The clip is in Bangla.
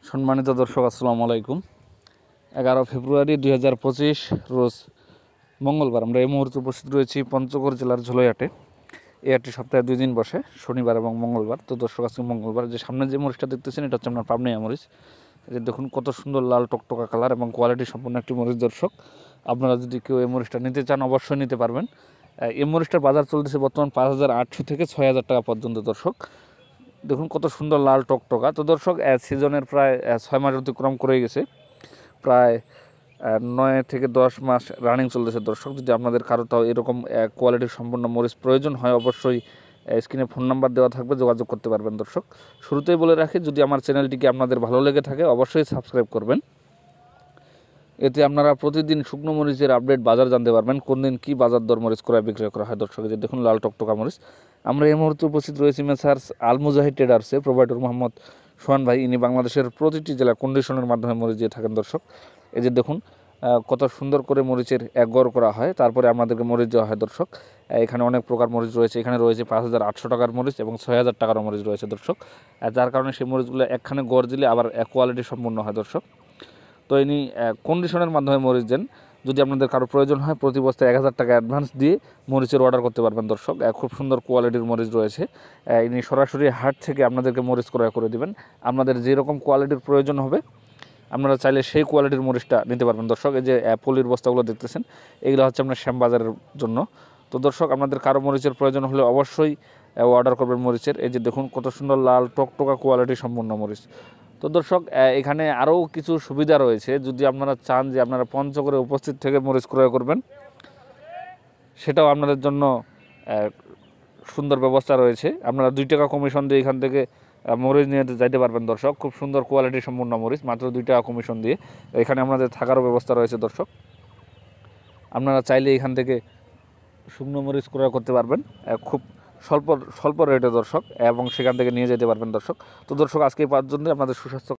সম্মানিত দর্শক, আসসালামু আলাইকুম। 11 ফেব্রুয়ারি 2025 রোজ মঙ্গলবার আমরা এই মুহূর্তে উপস্থিত রয়েছি পঞ্চগড় জেলার ঝোলাইহাটে। এই হাটটি সপ্তাহে 2 দিন বসে, শনিবার এবং মঙ্গলবার। তো দর্শক, আজকে মঙ্গলবার। যে সামনে যে মরিচটা দেখতেছেন, এটা হচ্ছে আপনার পাবনাইয়া মরিচ। যে দেখুন কত সুন্দর লাল টকটকা কালার এবং কোয়ালিটি সম্পন্ন একটি মরিচ। দর্শক, আপনারা যদি কেউ এই মরিচটা নিতে চান, অবশ্যই নিতে পারবেন। এই মরিচটার বাজার চলতেছে বর্তমান 5,800 থেকে 6,000 টাকা পর্যন্ত। দর্শক দেখুন কত সুন্দর লাল টকটকা। তো দর্শক, সিজনের প্রায় 6 মাস অতিক্রম করে গেছে, প্রায় 9 থেকে 10 মাস রানিং চলতেছে। দর্শক, যদি আপনাদের কারো তাও এরকম কোয়ালিটির সম্পূর্ণ মরিচ প্রয়োজন হয়, অবশ্যই স্ক্রিনে ফোন নাম্বার দেওয়া থাকবে, যোগাযোগ করতে পারবেন। দর্শক, শুরুতেই বলে রাখি, যদি আমার চ্যানেলটিকে আপনাদের ভালো লেগে থাকে, অবশ্যই সাবস্ক্রাইব করবেন। এতে আপনারা প্রতিদিন শুকনো মরিচের আপডেট বাজার জানতে পারবেন, কোন দিন কী বাজার দর মরিচ ক্রয় বিক্রয় করা হয়। দর্শক, যে দেখুন লাল টকটকা মরিচ। আমরা এই মুহূর্তে উপস্থিত রয়েছি মেসার্স আল মুজাহিদ ট্রেডার্সে। প্রোভাইডার মোহাম্মদ সোহান ভাই, ইনি বাংলাদেশের প্রতিটি জেলা কন্ডিশনের মাধ্যমে মরিচ দিয়ে থাকেন। দর্শক, এই যে দেখুন কত সুন্দর করে মরিচের গড় করা হয়, তারপরে আমাদেরকে মরিচ দেওয়া হয়। দর্শক, এখানে অনেক প্রকার মরিচ রয়েছে। এখানে রয়েছে 5,800 টাকার মরিচ এবং 6,000 টাকারও মরিচ রয়েছে। দর্শক, যার কারণে সেই মরিচগুলো একখানে গড় দিলে আবার কোয়ালিটি সম্পূর্ণ হয়। দর্শক, তো ইনি কন্ডিশনের মাধ্যমে মরিচ দেন। যদি আপনাদের কারো প্রয়োজন হয়, প্রতি বস্তায় 1,000 টাকা অ্যাডভান্স দিয়ে মরিচের অর্ডার করতে পারবেন। দর্শক, খুব সুন্দর কোয়ালিটির মরিচ রয়েছে। ইনি সরাসরি হাট থেকে আপনাদেরকে মরিচ ক্রয় করে দেবেন। আপনাদের যেরকম কোয়ালিটির প্রয়োজন হবে, আপনারা চাইলে সেই কোয়ালিটির মরিচটা নিতে পারবেন। দর্শক, এই যে পলির বস্তাগুলো দেখতেছেন, এগুলো হচ্ছে আপনার শ্যামবাজারের জন্য। তো দর্শক, আপনাদের কারো মরিচের প্রয়োজন হলে অবশ্যই অর্ডার করবেন মরিচের। এই যে দেখুন কত সুন্দর লাল টকটকা কোয়ালিটি সম্পূর্ণ মরিচ। তো দর্শক, এখানে আরও কিছু সুবিধা রয়েছে। যদি আপনারা চান যে আপনারা পঞ্চগড়ে উপস্থিত থেকে মরিচ ক্রয় করবেন, সেটাও আপনাদের জন্য সুন্দর ব্যবস্থা রয়েছে। আপনারা 2 টাকা কমিশন দিয়ে এখান থেকে মরিচ নিয়ে যাইতে পারবেন। দর্শক, খুব সুন্দর কোয়ালিটি সম্পূর্ণ মরিচ, মাত্র 2 টাকা কমিশন দিয়ে। এখানে আপনাদের থাকারও ব্যবস্থা রয়েছে। দর্শক, আপনারা চাইলে এখান থেকে শুকনো মরিচ ক্রয় করতে পারবেন খুব স্বল্প রেটে। দর্শক, এবং সেখান থেকে নিয়ে যেতে পারবেন। দর্শক, তো দর্শক, আজকে এই পর্যন্ত। আপনাদের সুস্বাস্থ্য